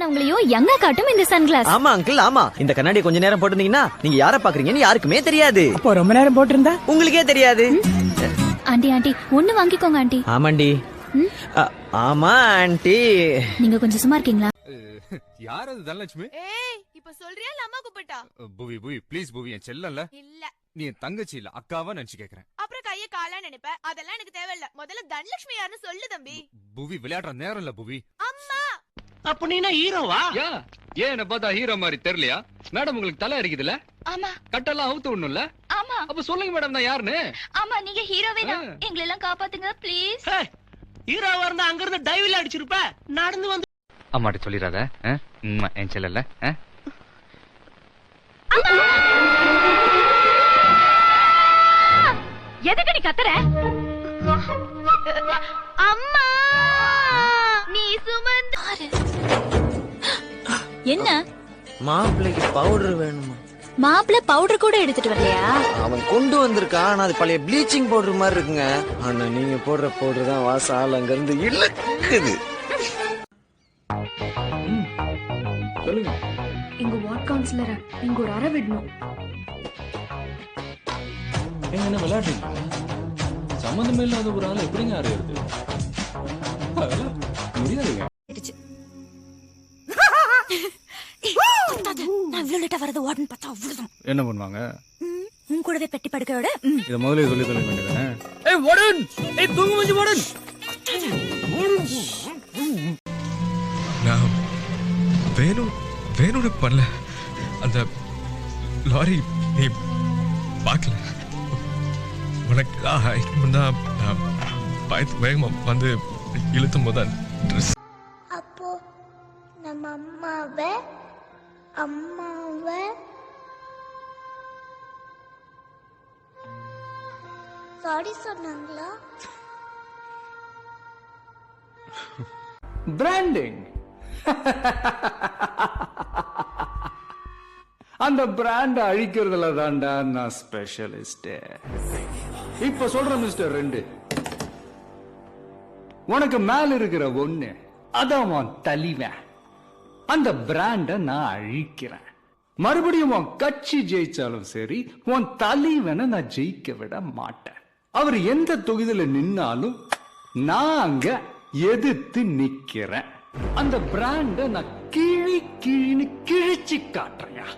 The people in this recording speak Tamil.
உங்களையும் யங்கா காட்டும் இந்த சன்கிளாஸ். ஆமா அங்கிள், ஆமா. இந்த கண்ணாடி கொஞ்ச நேரம் போட்டுருந்தீங்கன்னா நீங்க யார பாக்குறீங்கன்னு யாருக்குமே தெரியாது. அப்போ ரொம்ப நேரம் போட்டிருந்தா உங்களுக்கே தெரியாது. ஆண்டி ஆண்டி ஒண்ணு வாங்கிக்கோங்க ஆண்டி. ஆமாண்டி. ஆமா ஆண்டி. நீங்க கொஞ்சம் சும்மா இருக்கீங்களா? யார் அது தனலட்சுமி? ஏய் இப்ப சொல்றியா இல்ல அம்மா கூப்பிட்டா? புவி புவி ப்ளீஸ் புவி, என் செல்லல. இல்ல நீ என் தங்கச்சி இல்ல அக்காவா நினைச்சு கேக்குறேன். அப்புறம் கைய காலா நினைப்ப, அதெல்லாம் எனக்கு தேவையில்ல. முதல்ல தனலட்சுமி யாருன்னு சொல்லு தம்பி. புவி விளையாடுற நேரம் இல்ல புவி. அம்மா அப்ப நீனா ஹீரோவா? ஏன் என்ன பார்த்தா ஹீரோ மாதிரி தெரியலையா? மேடம் உங்களுக்கு தலை அடிக்குதுல? ஆமா. கட்டெல்லாம் அவுத்து விடணும்ல? ஆமா. அப்ப சொல்லுங்க மேடம் நான் யாருன்னு. ஆமா நீங்க ஹீரோவே தான். எங்களை எல்லாம் காப்பாத்துங்க ப்ளீஸ். ஹீரோவா இருந்தா அங்க இருந்து டைவ்ல அடிச்சிருப்ப. நடந்து வந்து அம்மாட்ட சொல்லிராத. என் செல்லல. எதுக்கு நீ கத்துற? அம்மா நீ சுமந்து என்ன மாப்பிள்ளைக்கு பவுடர் வேணுமா? மாப்பிள்ள பவுடர் கூட எடுத்துட்டு வரலையா? அவன் கொண்டு வந்திருக்கான். ஆனா அது பழைய ப்ளீச்சிங் பவுடர் மாதிரி இருக்குங்க. ஆனா நீங்க போடுற பவுடர் தான் வாசம் அங்க இருந்து இழுக்குது. சொல்லுங்க. எங்க வார்ட் கவுன்சிலரை நீங்க ஒரு அறை விடணும். என்ன விளையாடுறீங்க? சம்மந்தமே இல்லாத ஒரு ஆள் எப்படிங்க அறியறது? முடியாதுங்க. நான் இவ்வளவு லேட்டா வரது வார்டன் பார்த்தா அவ்வளவுதான். என்ன பண்ணுவாங்க? உன் கூடவே பெட்டி படுக்கையோட இத முதல்ல சொல்லி சொல்ல வேண்டியதானே? ஏய் வார்டன், ஏய் தூங்கு வந்து வார்டன். நான் வேணும்னு பண்ணல. அந்த லாரி நீ பார்க்கல. உனக்கு பயத்து வேகமா வந்து இழுத்தும் போது அப்போ நம்ம அம்மாவை சாரி சொன்னாங்களா? பிராண்டிங். அந்த பிராண்ட அழிக்கிறதுல தான்டா நான் ஸ்பெஷலிஸ்ட். இப்ப சொல்ற மிஸ்டர் 2, உனக்கு மேல இருக்கிற ஒண்ணு அதான் உன் தலைவன். அந்த பிராண்ட நான் அழிக்கிறேன். மறுபடியும் உன் கட்சி ஜெயிச்சாலும் சரி, உன் தலைவனை நான் ஜெயிக்க விட மாட்டேன். அவர் எந்த தொகுதியில நின்னாலும் நான் அங்க எதிர்த்து நிக்கிறேன். அந்த பிராண்ட நான் கிழின்னு கிழிச்சு காட்டுறேன்.